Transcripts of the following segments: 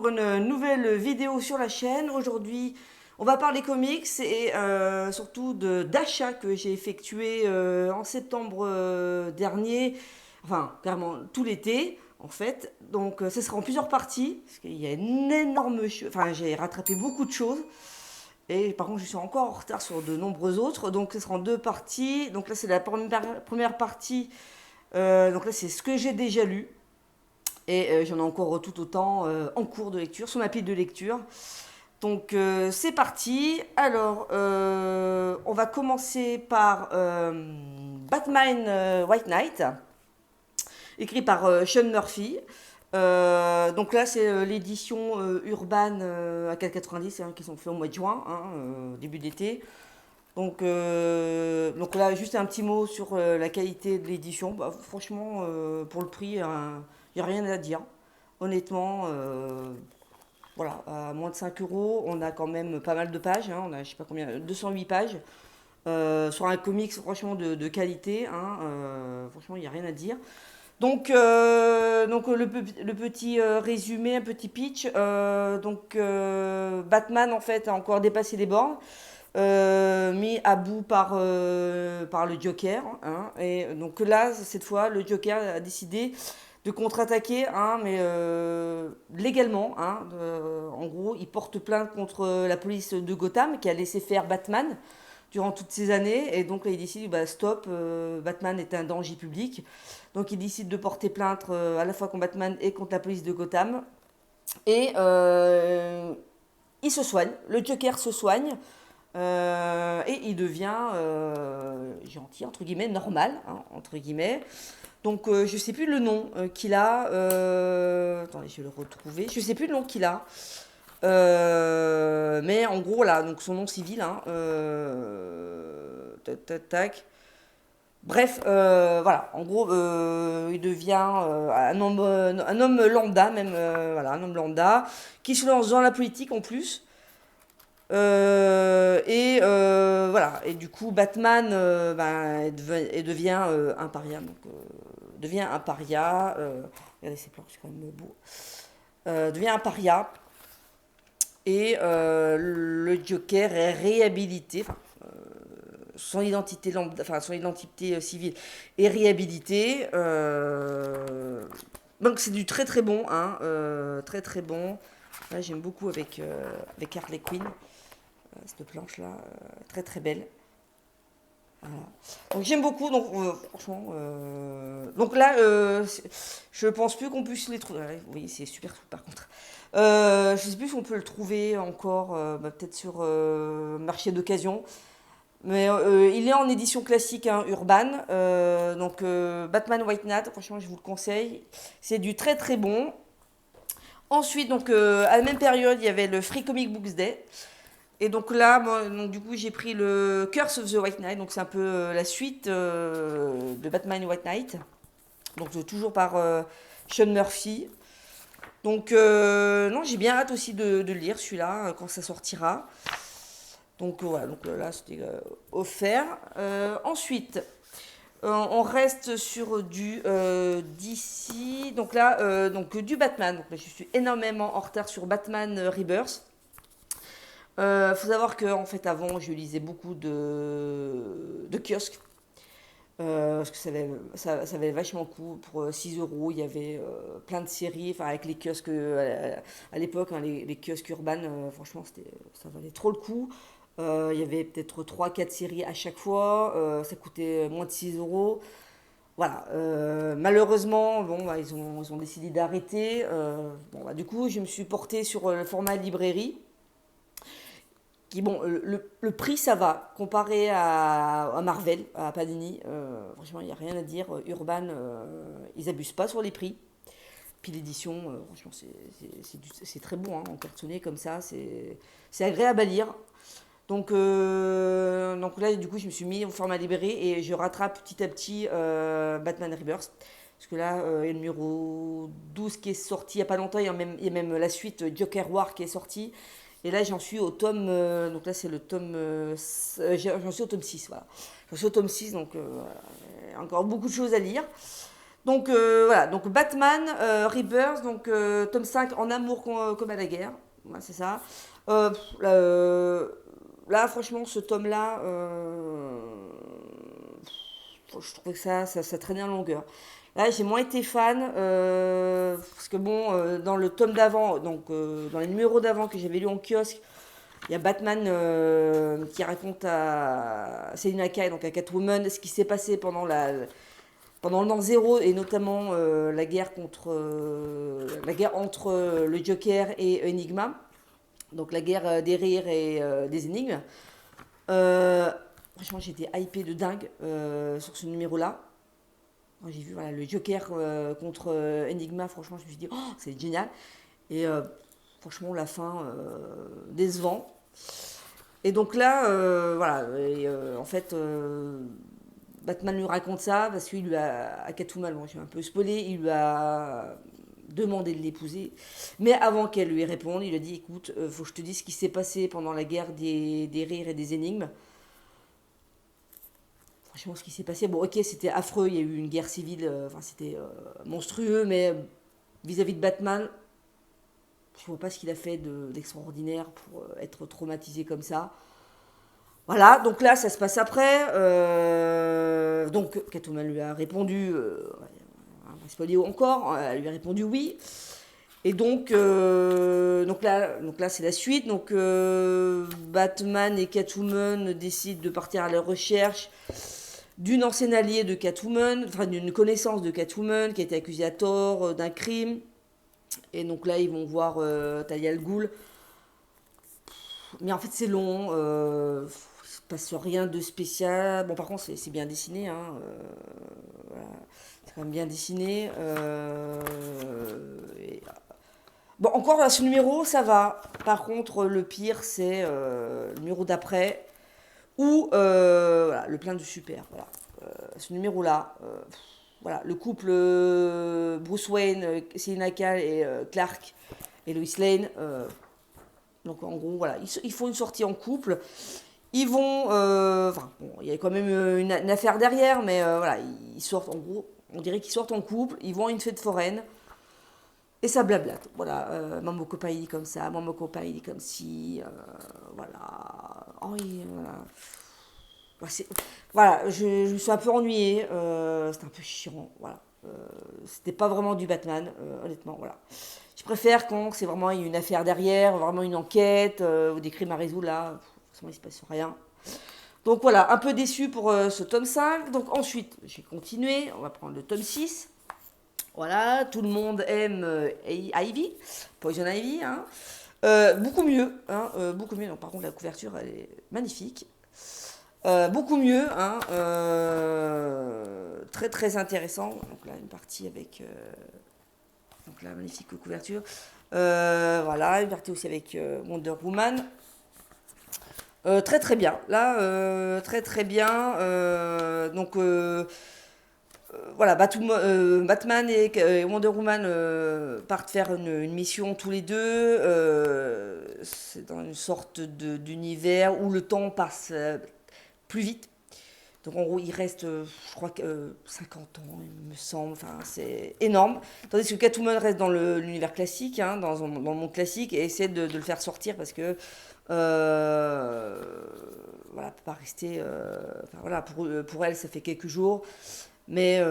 pour une nouvelle vidéo sur la chaîne. Aujourd'hui, on va parler comics et surtout d'achats que j'ai effectués en septembre dernier, enfin carrément tout l'été en fait. Donc ce sera en plusieurs parties, parce qu'il y a une énorme... Enfin j'ai rattrapé beaucoup de choses. Et par contre, je suis encore en retard sur de nombreux autres. Donc, ce sera en deux parties. Donc là, c'est la première partie. Donc là, c'est ce que j'ai déjà lu. Et j'en ai encore tout autant en cours de lecture, sur ma pile de lecture. Donc, c'est parti. Alors, on va commencer par Batman White Knight, écrit par Sean Murphy. Donc là, c'est l'édition Urban à 4,90 qui sont faits au mois de juin, début d'été. Donc là, juste un petit mot sur la qualité de l'édition. Bah, franchement, pour le prix, il n'y a rien à dire. Honnêtement, voilà, à moins de 5 euros, on a quand même pas mal de pages. On a, je sais pas combien, 208 pages. Sur un comics, franchement, de qualité. Franchement, il n'y a rien à dire. Donc le petit résumé, un petit pitch. Batman, en fait, a encore dépassé les bornes. Mis à bout par le Joker. Et donc là, cette fois, le Joker a décidé de contre-attaquer, mais légalement. En gros, il porte plainte contre la police de Gotham qui a laissé faire Batman durant toutes ces années. Et donc là, il décide, bah, stop, Batman est un danger public. Donc il décide de porter plainte à la fois contre Batman et contre la police de Gotham. Et il se soigne, le Joker se soigne. Et il devient gentil, entre guillemets, normal, entre guillemets. Donc, je sais plus le nom qu'il a. Attendez, je vais le retrouver. Je sais plus le nom qu'il a. Mais en gros, là, donc son nom civil. Tac, tac, tac. Bref, voilà. En gros, il devient un homme lambda, même. Voilà, un homme lambda, qui se lance dans la politique en plus. Voilà. Et du coup, Batman devient un paria. Donc, devient un paria. Regardez ces planches, c'est quand même beau. Devient un paria. Et le Joker est réhabilité. Enfin, son identité, son identité civile est réhabilitée. Donc, c'est du très très bon. Très très bon. Là, j'aime beaucoup avec Harley Quinn. Cette planche là, très très belle. Voilà. Donc j'aime beaucoup, donc franchement, donc là, je pense plus qu'on puisse les trouver. Oui, c'est super par contre. Je sais plus si on peut le trouver encore, peut-être sur marché d'occasion. Mais il est en édition classique, Urban. Batman White Knight, franchement, je vous le conseille. C'est du très très bon. Ensuite, donc à la même période, il y avait le Free Comic Books Day. Et donc là, du coup, j'ai pris le Curse of the White Knight. Donc c'est un peu la suite de Batman White Knight. Donc toujours par Sean Murphy. Donc non, j'ai bien hâte aussi de le lire celui-là quand ça sortira. Donc voilà, donc là c'était offert. Ensuite, on reste sur du DC. Donc là, du Batman. Donc là, je suis énormément en retard sur Batman Rebirth. Faut savoir que en fait avant je lisais beaucoup de kiosques parce que ça valait vachement le coup pour 6 euros. Il y avait plein de séries, enfin avec les kiosques à l'époque, les kiosques urbains, franchement ça valait trop le coup. Il y avait peut-être trois quatre séries à chaque fois, ça coûtait moins de 6 euros. Voilà, malheureusement, bon, bah, ils ont décidé d'arrêter. Du coup, je me suis portée sur le format librairie. Qui, bon, le prix ça va comparé à Marvel, à Panini, franchement il n'y a rien à dire. Urban, ils abusent pas sur les prix. Puis l'édition, franchement c'est très bon, en cartonné comme ça, c'est agréable à lire. Donc là du coup je me suis mis au format libéré et je rattrape petit à petit Batman Rebirth. Parce que là, il y a le numéro 12 qui est sorti il n'y a pas longtemps, il y a même la suite Joker War qui est sortie. Et là, j'en suis au tome. Donc là, c'est le tome. J'en suis au tome 6, voilà. J'en suis au tome 6, donc encore beaucoup de choses à lire. Donc voilà, donc Batman Rebirth, donc tome 5 en amour comme à la guerre. Voilà, c'est ça. Là, franchement, ce tome-là, je trouvais que ça traînait en longueur. Là, j'ai moins été fan, parce que bon, dans le tome d'avant, donc dans les numéros d'avant que j'avais lu en kiosque, il y a Batman qui raconte à Selina Kyle, donc à Catwoman, ce qui s'est passé pendant l'an zéro, et notamment la guerre entre le Joker et Enigma, donc la guerre des rires et des énigmes. Euh, Franchement, j'étais hypée de dingue sur ce numéro-là. Quand j'ai vu voilà, le Joker contre Enigma, franchement, je me suis dit, oh, c'est génial. Et franchement, la fin, décevant. Et donc là, voilà, et, en fait, Batman lui raconte ça parce qu'il lui a, à Catwoman, bon, je suis un peu spoilé, il lui a demandé de l'épouser. Mais avant qu'elle lui réponde, il lui a dit, écoute, faut que je te dise ce qui s'est passé pendant la guerre des rires et des énigmes. Franchement, ce qui s'est passé, bon, ok, c'était affreux, il y a eu une guerre civile, enfin, c'était monstrueux, mais vis-à-vis de Batman, je vois pas ce qu'il a fait d'extraordinaire pour être traumatisé comme ça. Voilà, donc là, ça se passe après. Donc, Catwoman lui a répondu, spoiler encore, elle lui a répondu oui. Et donc là c'est la suite. Donc, Batman et Catwoman décident de partir à la recherche d'une ancienne alliée de Catwoman, enfin d'une connaissance de Catwoman qui a été accusée à tort d'un crime. Et donc là, ils vont voir Talia al Ghul. Mais en fait, c'est long. Il se passe rien de spécial. Bon, par contre, c'est bien dessiné. Hein, voilà. C'est quand même bien dessiné. Bon, encore là, ce numéro, ça va. Par contre, le pire, c'est le numéro d'après. Où, voilà, le plein du super. Voilà. Ce numéro-là. Voilà, le couple Bruce Wayne, Selina Kyle et Clark et Lois Lane. Donc en gros, voilà, ils font une sortie en couple. Ils vont, enfin, bon, il y a quand même une affaire derrière, mais voilà, ils sortent en gros, on dirait qu'ils sortent en couple. Ils vont à une fête foraine et ça blablate. Voilà, moi mon copain il dit comme ça, moi mon copain il dit comme si, voilà. Oh, voilà. Ouais, voilà, je me suis un peu ennuyée, c'était un peu chiant, voilà. C'était pas vraiment du Batman, honnêtement, voilà. Je préfère quand c'est vraiment une affaire derrière, vraiment une enquête, ou des crimes à résoudre, là, forcément il se passe rien. Donc voilà, un peu déçu pour ce tome 5. Donc ensuite, j'ai continué, on va prendre le tome 6. Voilà, tout le monde aime Ivy, Poison Ivy, hein. Beaucoup mieux, hein, beaucoup mieux. Non, par contre, la couverture, elle est magnifique. Beaucoup mieux, hein, très très intéressant. Donc là, une partie avec donc la magnifique couverture. Voilà, une partie aussi avec Wonder Woman. Très très bien. Là, très très bien. Donc voilà, Batman et Wonder Woman partent faire une mission tous les deux. C'est dans une sorte d'univers où le temps passe plus vite. Donc en gros, il reste, je crois, 50 ans, il me semble. Enfin, c'est énorme. Tandis que Catwoman reste dans l'univers classique, hein, dans le monde classique, et essaie de le faire sortir parce que, voilà, peut pas rester. Enfin, voilà, pour elle, ça fait quelques jours. Mais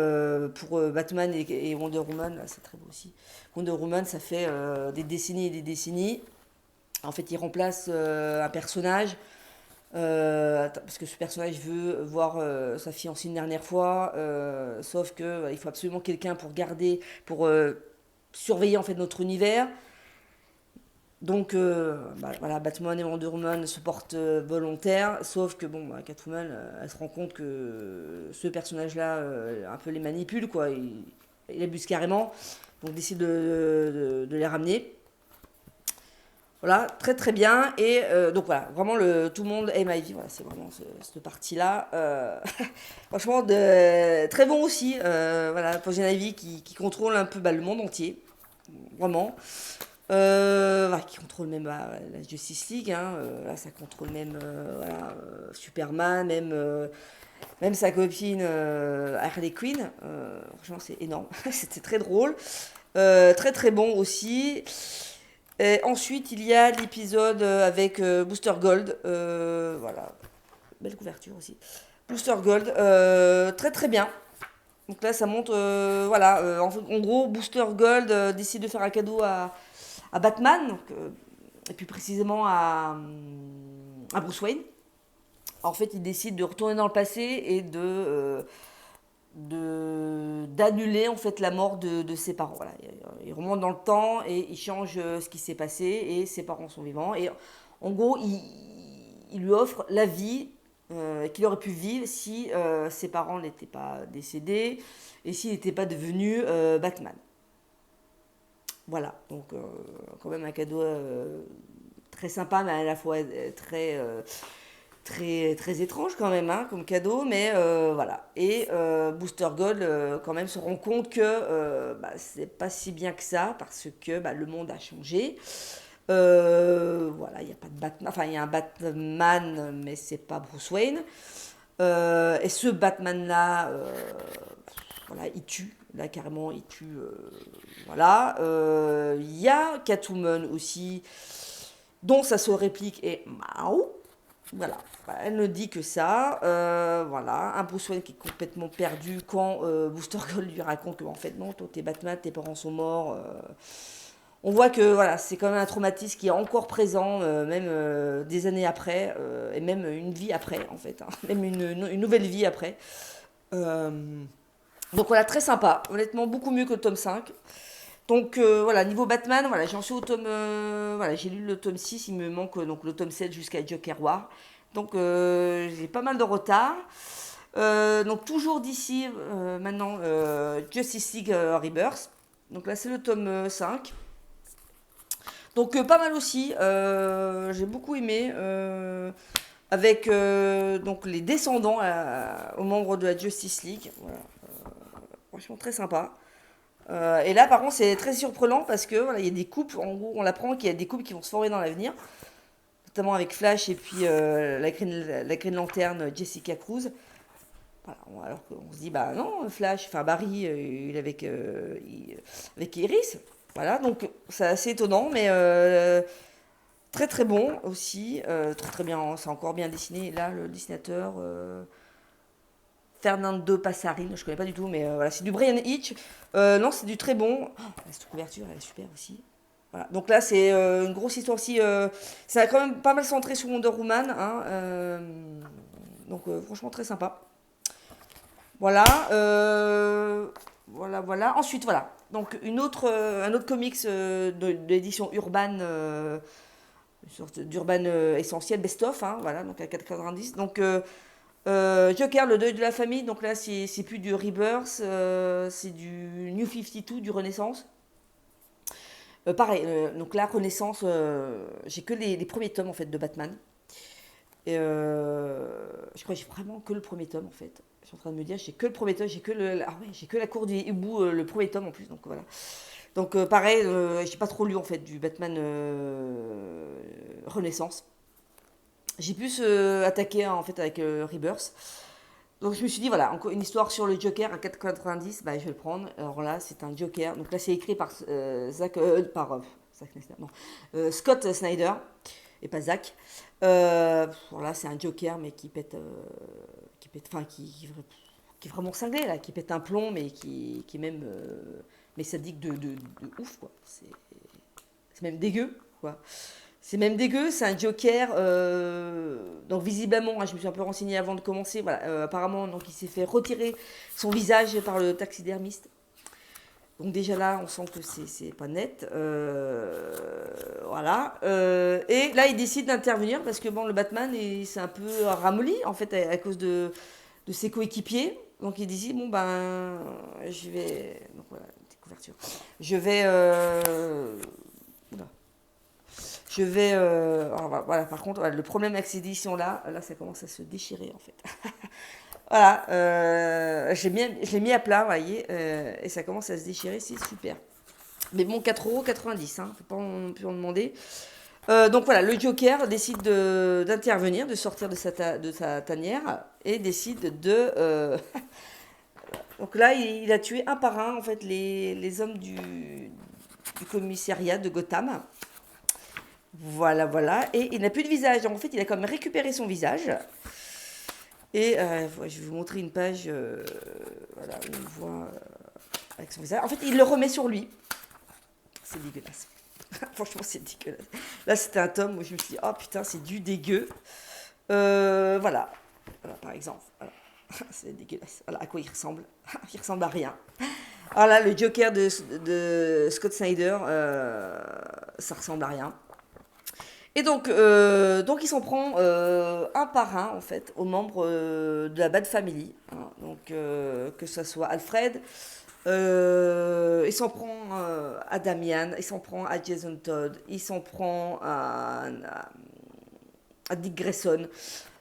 pour Batman et Wonder Woman, là, c'est très beau aussi. Wonder Woman, ça fait des décennies et des décennies. En fait, il remplace un personnage parce que ce personnage veut voir sa fiancée une dernière fois, sauf que il faut absolument quelqu'un pour garder, pour surveiller en fait notre univers. Donc voilà, Batman et Wonder Woman se portent volontaires, sauf que bon, Catwoman, elle se rend compte que ce personnage-là un peu les manipule, quoi. Il abuse carrément, donc décide de les ramener. Voilà, très très bien. Et donc voilà, vraiment tout le monde aime Ivy. Voilà, c'est vraiment cette partie-là. Franchement, très bon aussi. Voilà, Poison Ivy qui contrôle un peu le monde entier. Vraiment. Voilà, qui contrôle même la Justice League. Hein, là, ça contrôle même voilà, Superman, même même sa copine Harley Quinn. Franchement, c'est énorme. C'était très drôle. Très très bon aussi. Et ensuite, il y a l'épisode avec Booster Gold. Voilà, belle couverture aussi. Booster Gold, très très bien. Donc là, ça montre, voilà, en gros, Booster Gold décide de faire un cadeau à Batman, donc, et plus précisément à Bruce Wayne. En fait, il décide de retourner dans le passé et d'annuler en fait la mort de ses parents. Voilà. Il remonte dans le temps et il change ce qui s'est passé et ses parents sont vivants. Et en gros, il lui offre la vie qu'il aurait pu vivre si ses parents n'étaient pas décédés et s'il n'était pas devenu Batman. Voilà, donc quand même un cadeau très sympa, mais à la fois très étrange quand même, hein, comme cadeau, mais voilà. Et Booster Gold, quand même, se rend compte que bah, c'est pas si bien que ça, parce que bah, le monde a changé. Voilà, il n'y a pas de Batman, enfin, il y a un Batman, mais c'est pas Bruce Wayne. Et ce Batman-là, voilà, il tue. Là, carrément, il tue. Voilà. Il y a Catwoman aussi, dont ça se réplique et Mao. Voilà, elle ne dit que ça. Voilà, un Bruce Wayne qui est complètement perdu quand Booster Gold lui raconte que en fait non, toi t'es Batman, tes parents sont morts. On voit que voilà, c'est quand même un traumatisme qui est encore présent, même des années après, et même une vie après en fait, hein, même une nouvelle vie après. Euh, donc voilà, très sympa, honnêtement beaucoup mieux que le tome 5. Donc voilà, niveau Batman, voilà, j'en suis au tome. Voilà, j'ai lu le tome 6, il me manque donc le tome 7 jusqu'à Joker War. Donc j'ai pas mal de retard. Donc toujours d'ici maintenant Justice League Rebirth. Donc là c'est le tome 5. Donc pas mal aussi. J'ai beaucoup aimé. Avec donc les descendants aux membres de la Justice League. Voilà. Franchement très sympa. Et là, par contre, c'est très surprenant parce que voilà, il y a des couples. En gros, on apprend qu'il y a des couples qui vont se former dans l'avenir, notamment avec Flash et puis la Green Lantern Jessica Cruz. Voilà, alors qu'on se dit, bah non, Flash, enfin Barry, il est avec Iris. Voilà, donc c'est assez étonnant, mais très très bon aussi. Très très bien, c'est encore bien dessiné. Et là, le dessinateur. Fernando Passarin, je connais pas du tout, mais voilà, c'est du Brian Hitch. Non, c'est du très bon. Oh, cette couverture, elle est super aussi. Voilà. Donc là, c'est une grosse histoire aussi. Ça a quand même pas mal centré sur Wonder Woman. Hein, donc franchement, très sympa. Voilà. Voilà. Ensuite, voilà. Donc un autre comics de l'édition Urban. Une sorte d'Urban essentiel, best-of. Hein, voilà, donc à 4,90. Donc. Joker, le deuil de la famille, donc là c'est plus du Rebirth, c'est du New 52, du Renaissance. Pareil, donc là Renaissance, j'ai que les premiers tomes en fait de Batman. Et je crois que j'ai vraiment que le premier tome en fait. Je suis en train de me dire, j'ai que le premier tome, j'ai que la cour du hibou, le premier tome en plus, donc voilà. Donc pareil, j'ai pas trop lu en fait du Batman Renaissance. J'ai plus attaqué en fait avec Rebirth. Donc je me suis dit, voilà, encore une histoire sur le Joker à 4,90, bah, je vais le prendre. Alors là, c'est un Joker. Donc là, c'est écrit par, Scott Snyder, et pas Zach. Voilà, c'est un Joker, mais enfin, qui est vraiment cinglé, là, qui pète un plomb, mais qui est même, mais sadique de ouf, quoi. C'est même dégueu, quoi. C'est même dégueu, c'est un Joker. Donc visiblement, hein, je me suis un peu renseignée avant de commencer. Voilà, apparemment, donc il s'est fait retirer son visage par le taxidermiste. Donc déjà là, on sent que c'est pas net. Voilà. Et là, il décide d'intervenir parce que bon, le Batman, c'est un peu ramolli en fait à cause de ses coéquipiers. Donc il dit bon ben, je vais. Donc voilà, petite couverture. Je vais. Oula. Je vais. Voilà, par contre, voilà, le problème avec ces éditions-là, là, ça commence à se déchirer, en fait. Voilà, je l'ai mis à plat, vous voyez, et ça commence à se déchirer, c'est super. Mais bon, 4,90 €, hein, faut pas non plus en demander. Donc voilà, le Joker décide d'intervenir, de sortir de sa tanière et décide de... Donc là, il a tué un par un, en fait, les hommes du commissariat de Gotham. Voilà, voilà. Et il n'a plus de visage. Donc en fait, il a quand même récupéré son visage. Et je vais vous montrer une page voilà, où on voit avec son visage. En fait, il le remet sur lui. C'est dégueulasse. Franchement, c'est dégueulasse. Là, c'était un tome où je me suis dit, oh putain, c'est du dégueu. Voilà. Voilà, par exemple. Voilà. C'est dégueulasse. Voilà à quoi il ressemble. Il ressemble à rien. Alors là, le Joker de Scott Snyder, ça ressemble à rien. Et donc il s'en prend un par un, en fait, aux membres de la Bat Family. Hein. Donc, que ce soit Alfred, il s'en prend à Damian, il s'en prend à Jason Todd, il s'en prend à Dick Grayson,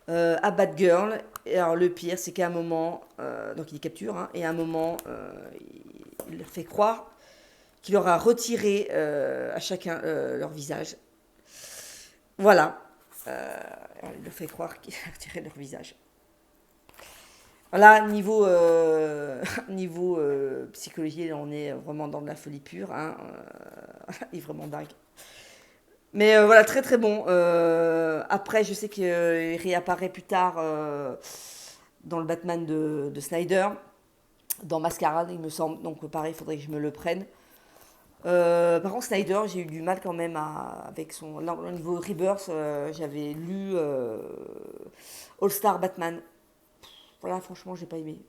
à Batgirl. Et alors, le pire, c'est qu'à un moment, donc il les capture, hein, et à un moment, il leur fait croire qu'il leur a retiré à chacun leur visage. Voilà. Il leur fait croire qu'il a retiré leur visage. Voilà, niveau psychologie, on est vraiment dans de la folie pure. Hein, il est vraiment dingue. Mais voilà, très très bon. Après, je sais qu'il réapparaît plus tard dans le Batman de Snyder, dans Masquerade, il me semble. Donc pareil, il faudrait que je me le prenne. Par contre, Snyder, j'ai eu du mal quand même avec son. Là, au niveau Rebirth, j'avais lu All Star Batman. Voilà, franchement, j'ai pas aimé.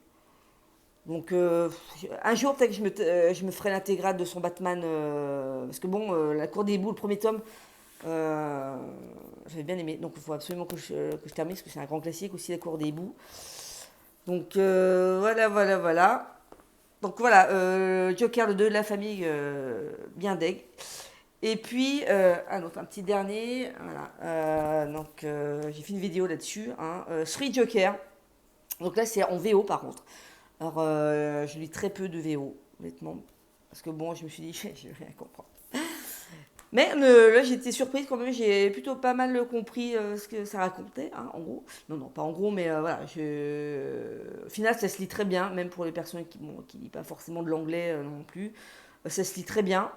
Donc, un jour, peut-être que je me ferai l'intégrale de son Batman. Parce que bon, La Cour des Hiboux, le premier tome, euh, j'avais bien aimé. Donc, il faut absolument que je termine, parce que c'est un grand classique aussi, La Cour des Hiboux. Donc, voilà, voilà, voilà. Donc voilà, Joker le 2 de la famille, bien deg. Et puis, un petit dernier, voilà. Donc, j'ai fait une vidéo là-dessus, hein, Three Joker. Donc là, c'est en VO par contre. Alors, je lis très peu de VO, honnêtement. Parce que bon, je me suis dit, je vais rien comprendre. Mais là, j'étais surprise quand même, j'ai plutôt pas mal compris ce que ça racontait, hein, en gros. Non, non, pas en gros, mais voilà. Au final, ça se lit très bien, même pour les personnes qui lisent pas forcément de l'anglais non plus. Ça se lit très bien.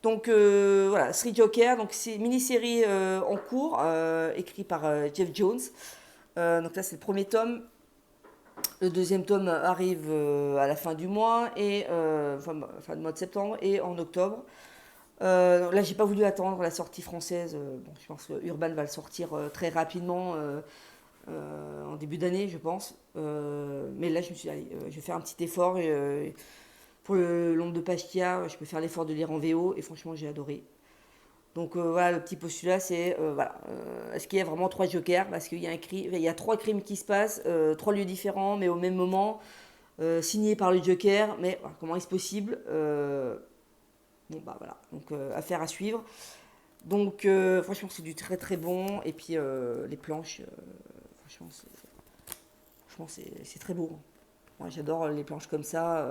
Donc voilà, Three Joker, donc c'est une mini-série en cours, écrit par Jeff Jones. Donc là, c'est le premier tome. Le deuxième tome arrive à la fin du mois, fin du mois de septembre, et en octobre. Là, j'ai pas voulu attendre la sortie française. Bon, je pense que Urban va le sortir très rapidement en début d'année, je pense. Mais là, je me suis dit, allez, je vais faire un petit effort. Pour le nombre de pages qu'il y a, je peux faire l'effort de lire en VO. Et franchement, j'ai adoré. Donc voilà, le petit postulat, c'est voilà, est-ce qu'il y a vraiment trois jokers? Parce qu'il y a il y a trois crimes qui se passent, trois lieux différents, mais au même moment, signés par le Joker. Mais voilà, comment est-ce possible? Bon bah voilà, donc affaire à suivre. Donc franchement c'est du très très bon. Et puis les planches, franchement c'est très beau. Moi j'adore les planches comme ça.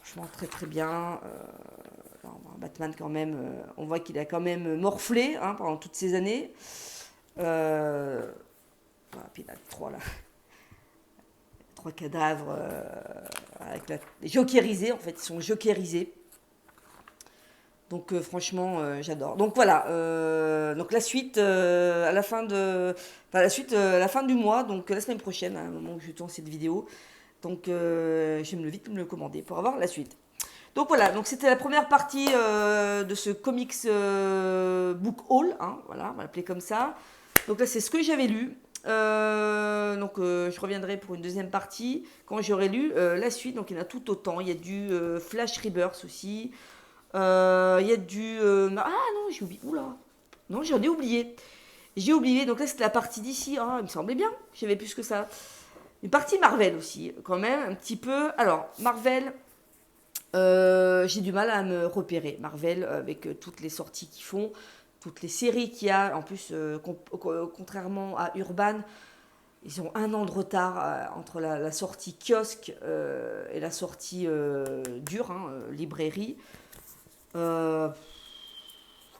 Franchement très très bien. Batman quand même, on voit qu'il a quand même morflé hein, pendant toutes ces années. Voilà, puis il a trois cadavres avec jokerisés en fait, ils sont jokerisés. Donc franchement, j'adore. Donc voilà. Donc la suite à la fin la suite à la fin du mois, donc la semaine prochaine, à un moment où je tourne cette vidéo. Donc je me vite me le commander pour avoir la suite. Donc voilà. Donc c'était la première partie de ce comics book haul. Hein, voilà, on va l'appeler comme ça. Donc là c'est ce que j'avais lu. Donc je reviendrai pour une deuxième partie quand j'aurai lu la suite. Donc il y en a tout autant. Il y a du Flash Rebirth aussi. Il y a du... ah non, j'ai oublié. Oula. Non, j'en ai oublié. J'ai oublié. Donc là, c'était la partie d'ici. Ah, il me semblait bien. J'avais plus que ça. Une partie Marvel aussi, quand même, un petit peu. Alors, Marvel, j'ai du mal à me repérer. Marvel, avec toutes les sorties qu'ils font, toutes les séries qu'il y a. En plus, contrairement à Urban, ils ont un an de retard entre la sortie kiosque et la sortie dure, hein, librairie.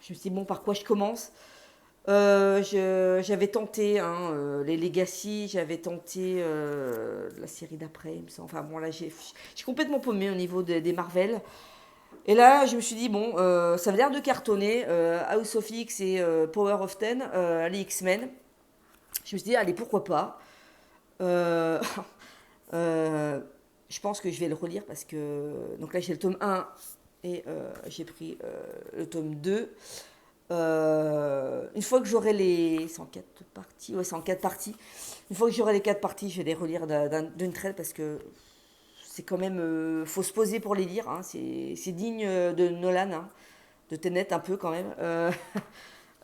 Je me suis dit, bon, par quoi je commence? J'avais tenté hein, les Legacy, j'avais tenté la série d'après, il me semble. Enfin bon, là, j'ai complètement paumé au niveau des Marvel. Et là, je me suis dit, bon, ça avait l'air de cartonner. House of X et Power of Ten, les X-Men. Je me suis dit, allez, pourquoi pas. Euh, euh, je pense que je vais le relire parce que. Donc là, j'ai le tome 1 et j'ai pris le tome 2. Une fois que j'aurai les. C'est en 4 parties. Ouais, c'est en 4 parties. Une fois que j'aurai les 4 parties, je vais les relire d'une traite parce que c'est quand même. Faut se poser pour les lire. Hein. C'est digne de Nolan, hein, de Tenet un peu quand même.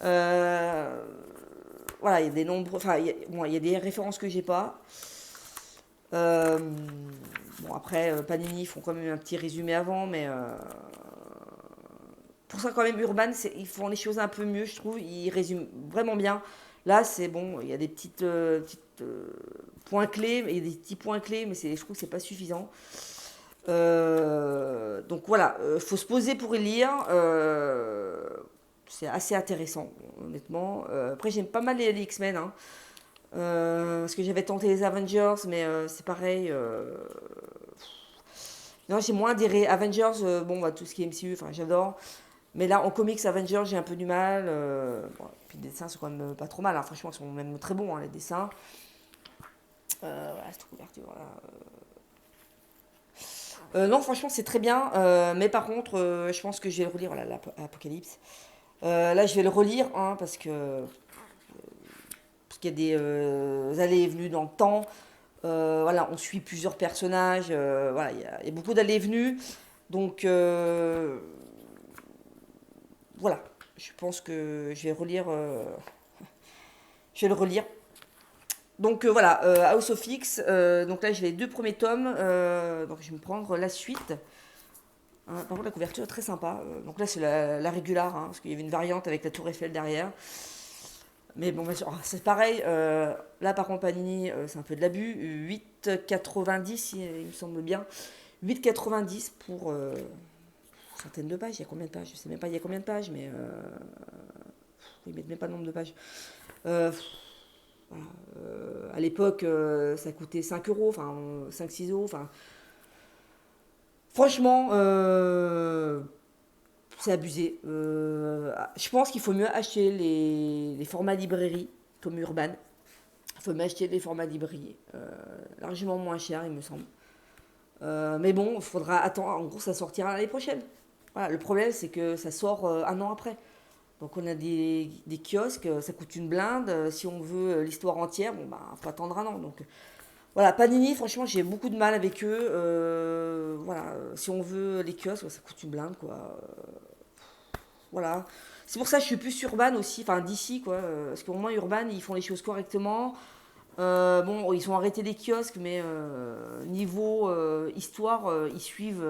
Euh, voilà, il y a des nombreux. Enfin, bon, il y a des références que j'ai pas. Euh, bon, après, Panini font quand même un petit résumé avant, mais pour ça, quand même, Urban, ils font les choses un peu mieux, je trouve. Ils résument vraiment bien. Là, c'est bon, il y a des petites points clés, il y a des petits points clés, mais je trouve que c'est pas suffisant. Donc voilà, faut se poser pour y lire. C'est assez intéressant, honnêtement. Après, j'aime pas mal les X-Men, hein. Parce que j'avais tenté les Avengers, mais c'est pareil. Non, j'ai moins adhéré. Avengers, bon, bah, tout ce qui est MCU, enfin, j'adore. Mais là, en comics Avengers, j'ai un peu du mal. Bon, puis les dessins sont quand même pas trop mal. Hein. Franchement, ils sont même très bons, hein, les dessins. Voilà, cette couverture. Voilà. Non, franchement, c'est très bien. Mais par contre, je pense que je vais le relire. Voilà, l'Apocalypse. Là, je vais le relire, hein, parce qu'il y a des allées et venues dans le temps. Voilà, on suit plusieurs personnages. Voilà, il y a beaucoup d'allées et venues. Donc, voilà. Je pense que je vais relire. Je vais le relire. Donc voilà, House of X. Donc là, j'ai les 2 premiers tomes. Donc je vais me prendre la suite. Hein, par contre, la couverture est très sympa. Donc là, c'est la régular, hein, parce qu'il y avait une variante avec la Tour Eiffel derrière. Mais bon, c'est pareil. Là, par contre, Panini, c'est un peu de l'abus. 8,90, il me semble bien. 8,90 pour centaines de pages. Il y a combien de pages? Je sais même pas il y a combien de pages, mais ils mettent même pas le nombre de pages. Euh, voilà. À l'époque, ça coûtait 5 euros, enfin 5-6 euros. Enfin, franchement, c'est abusé. Je pense qu'il faut mieux acheter les formats librairie, comme Urban. Il faut mieux acheter les formats librairie, largement moins cher, il me semble. Mais bon, il faudra attendre. En gros, ça sortira l'année prochaine. Voilà, le problème, c'est que ça sort un an après. Donc on a des kiosques, ça coûte une blinde. Si on veut l'histoire entière, bon bah faut attendre un an. Donc voilà, Panini, franchement, j'ai beaucoup de mal avec eux. Voilà, si on veut les kiosques, ça coûte une blinde, quoi. Voilà. C'est pour ça que je suis plus Urban aussi, enfin d'ici, quoi. Parce qu'au moins Urban, ils font les choses correctement. Bon, ils ont arrêté les kiosques, mais niveau histoire, ils suivent.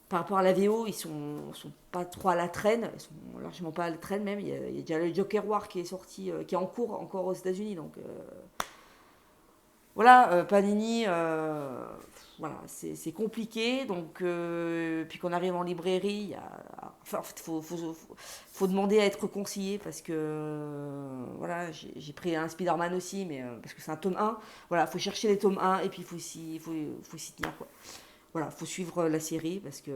Par rapport à la VO, sont pas trop à la traîne, ils sont largement pas à la traîne même. Il y a déjà le Joker War qui est sorti, qui est en cours encore aux États-Unis. Donc voilà, Panini, voilà, c'est compliqué. Donc puis qu'on arrive en librairie, enfin, en fait, faut demander à être conseillé parce que voilà, j'ai pris un Spider-Man aussi, mais parce que c'est un tome 1. Voilà, faut chercher les tomes 1 et puis faut s'y tenir, quoi. Voilà, faut suivre la série parce que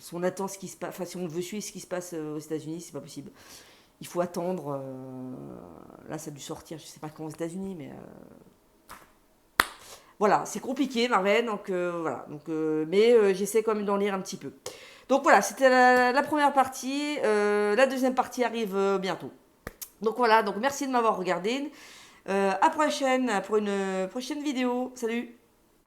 si on attend ce qui se passe, enfin si on veut suivre ce qui se passe aux États-Unis, c'est pas possible. Il faut attendre. Là, ça a dû sortir, je sais pas quand aux États-Unis, mais voilà, c'est compliqué, Marvel. Donc voilà, mais j'essaie quand même d'en lire un petit peu. Donc voilà, c'était la première partie. La deuxième partie arrive bientôt. Donc voilà, donc merci de m'avoir regardé. À prochaine pour une prochaine vidéo. Salut.